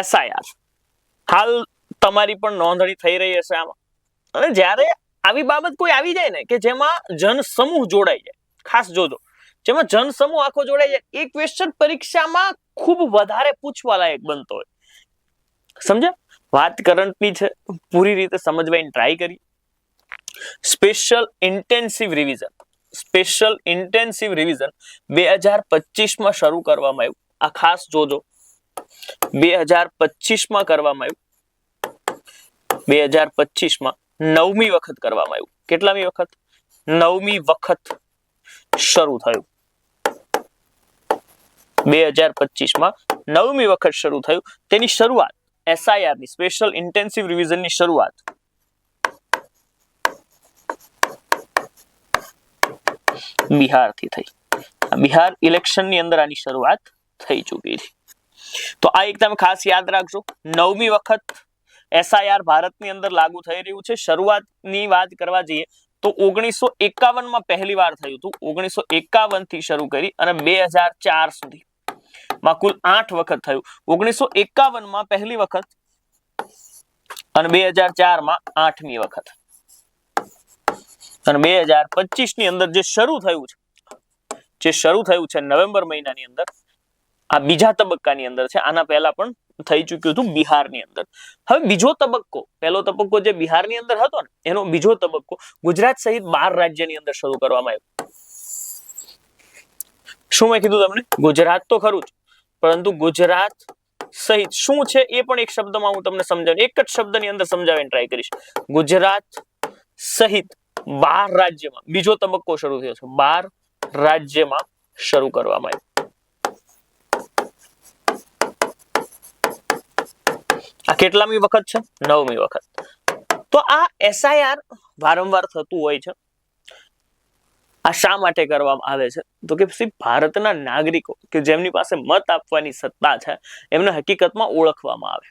SIR હાલ તમારી પણ નોંધણી થઈ રહી હશે આમાં. અને જ્યારે આવી બાબત કોઈ આવી જાય ને કે જેમાં જનસમૂહ જોડાઈ જાય, ખાસ જોજો, જેમાં જનસમૂહ આખો જોડાઈ જાય, એ ક્વેશ્ચન પરીક્ષામાં ખૂબ વધારે પૂછવા લાયક બનતો હોય. સમજ્યા? વાત કરંટની છે, પૂરી રીતે સમજવાની ટ્રાય કરી. સ્પેશિયલ ઇન્ટેન્સિવ રિવિઝન 2025 માં શરૂ કરવામાં આવ્યું. આ ખાસ જોજો, 2025 માં કરવામાં આવ્યું. 2025 માં 9મી વખત કરવામાં આવ્યું. કેટલામી વખત? 9મી વખત શરૂ થયું. 2025 માં 9મી વખત શરૂ થયું. તેની શરૂઆત SIR ની સ્પેશિયલ ઇન્ટેન્સિવ રિવિઝન ની શરૂઆત બિહારથી થઈ. બિહાર ઇલેક્શન ની અંદર આની શરૂઆત થઈ ચૂકી હતી. તો આ એક તમે ખાસ યાદ રાખજો. 9મી વખત SIR ભારતની અંદર લાગુ થઈ રહ્યું છે. શરૂઆતની વાત કરવા જઈએ તો 1951 માં પહેલી વાર થયું હતું. 1951 થી શરૂ કરી અને 2004 સુધી માં કુલ 8 વખત થયું. 1951 માં પહેલી વખત અને 2004 માં 8મી વખત. અને 2025 ની અંદર જે શરૂ થયું છે નવેમ્બર મહિનાની અંદર, આ બીજા તબક્કાની અંદર છે. આના પહેલા પણ થઈ ચૂક્યું હતું બિહારની અંદર. હવે બીજો તબક્કો, પહેલો તબક્કો જે બિહારની અંદર હતો ને, એનો બીજો તબક્કો ગુજરાત સહિત 12 રાજ્યની અંદર શરૂ કરવામાં આવ્યો. શું મેં કીધું તમને? ગુજરાત તો ખરું જ, પરંતુ ગુજરાત સહિત શું છે એ પણ એક શબ્દમાં હું તમને સમજાવું, એક જ શબ્દની અંદર સમજાવવાની ટ્રાય કરીશ. ગુજરાત સહિત 12 રાજ્યમાં બીજો તબક્કો શરૂ થયો છે. 12 રાજ્યમાં શરૂ કરવામાં આવ્યો. આ કેટલામી વખત છે? 9મી વખત. તો આ SIR વારંવાર થતું હોય છે. આ શા માટે કરવામાં આવે છે? તો કે ભારતના નાગરિકો કે જેમની પાસે મત આપવાની સત્તા છે એમને હકીકતમાં ઓળખવામાં આવે.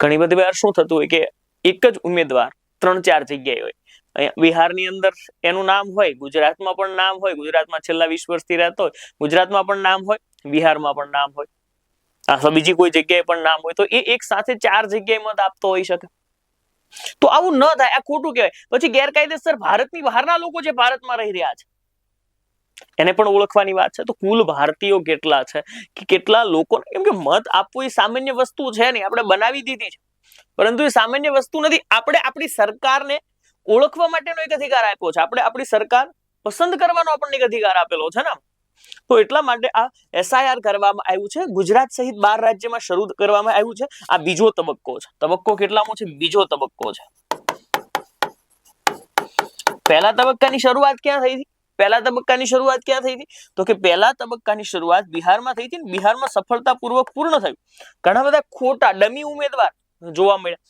ઘણી બધી વાર શું થતું હોય કે એક જ ઉમેદવાર 3-4 જગ્યાએ હોય. અહીંયા બિહારની અંદર એનું નામ હોય, ગુજરાતમાં પણ નામ હોય, ગુજરાતમાં છેલ્લા 20 વર્ષથી રહેતો હોય, ગુજરાતમાં પણ નામ હોય, બિહારમાં પણ નામ હોય, અથવા બીજી કોઈ જગ્યાએ પણ નામ હોય, તો એ એક સાથે 4 જગ્યાએ મત આપતો હોઈ શકે. તો આવું ન થાય, આ ખોટું કહેવાય. પછી ગેરકાયદેસર ભારતની બહારના લોકો જે ભારતમાં રહી રહ્યા છે એને પણ ઓળખવાની વાત છે. તો કુલ ભારતીયો કેટલા છે કે કેટલા લોકો, કેમ કે મત આપવું એ સામાન્ય વસ્તુ છે નહીં, આપણે બનાવી દીધી છે, પરંતુ એ સામાન્ય વસ્તુ નથી. આપણે આપણી સરકારને ઓળખવા માટેનો એક અધિકાર આપ્યો છે. આપણે આપણી સરકાર પસંદ કરવાનો આપણને એક અધિકાર આપેલો છે ને. તો એટલા માટે આ SIR કરવામાં આવ્યું છે. ગુજરાત સહિત 12 રાજ્યમાં શરૂ કરવામાં આવ્યું છે. આ બીજો તબક્કો છે. તબક્કો કેટલામો છે? બીજો તબક્કો છે. પહેલા તબક્કાની શરૂઆત ક્યાં થઈ હતી? પહેલા તબક્કાની શરૂઆત ક્યાં થઈ હતી? તો કે પહેલા તબક્કાની શરૂઆત બિહારમાં થઈ હતી. બિહારમાં સફળતાપૂર્વક પૂર્ણ થયું. ઘણા બધા ખોટા ડમી ઉમેદવાર જોવા મળ્યા.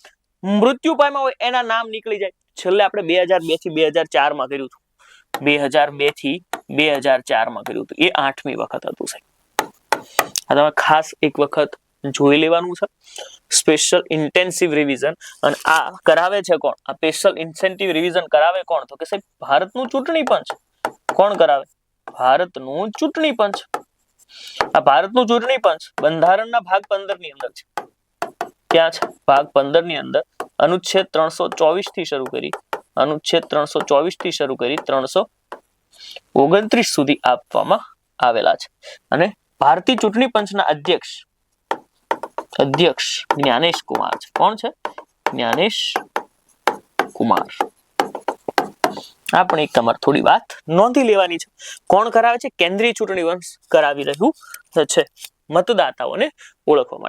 મૃત્યુ પામ્યા હોય એના નામ નીકળી જાય. છેલ્લે આપણે 2002 થી 2004 માં કર્યું હતું. 2002 થી 2004 માં કર્યું હતું. એ 8મી વખત હતું સાહેબ. આ તમે ખાસ એક વખત જોઈ લેવાનું છે. Special intensive revision. અને આ કરાવે છે કોણ? આ સ્પેશિયલ ઇન્ટેન્સિવ રિવિઝન કરાવે કોણ? તો કે સાહેબ ભારતનું ચૂંટણી પંચ. કોણ કરાવે? ભારતનું ચૂંટણી પંચ. આ ભારતનું ચૂંટણી પંચ બંધારણના ભાગ 15 ની અંદર છે. ક્યાં છે? ભાગ 15 ની અંદર અનુચ્છેદ 324 થી શરૂ કરી, અનુચ્છેદ 324 થી શરૂ કરી 329 સુધી આપવામાં આવેલા છે. અને ભારતીય ચૂંટણી પંચના અધ્યક્ષ જ્ઞાનેશ કુમાર છે. કોણ છે? જ્ઞાનેશ કુમાર. આ પણ એક તમારે થોડી વાત નોંધી લેવાની છે. કોણ કરાવે છે? કેન્દ્રીય ચૂંટણી પંચ કરાવી રહ્યું છે મતદાતાઓને ઓળખવા માટે.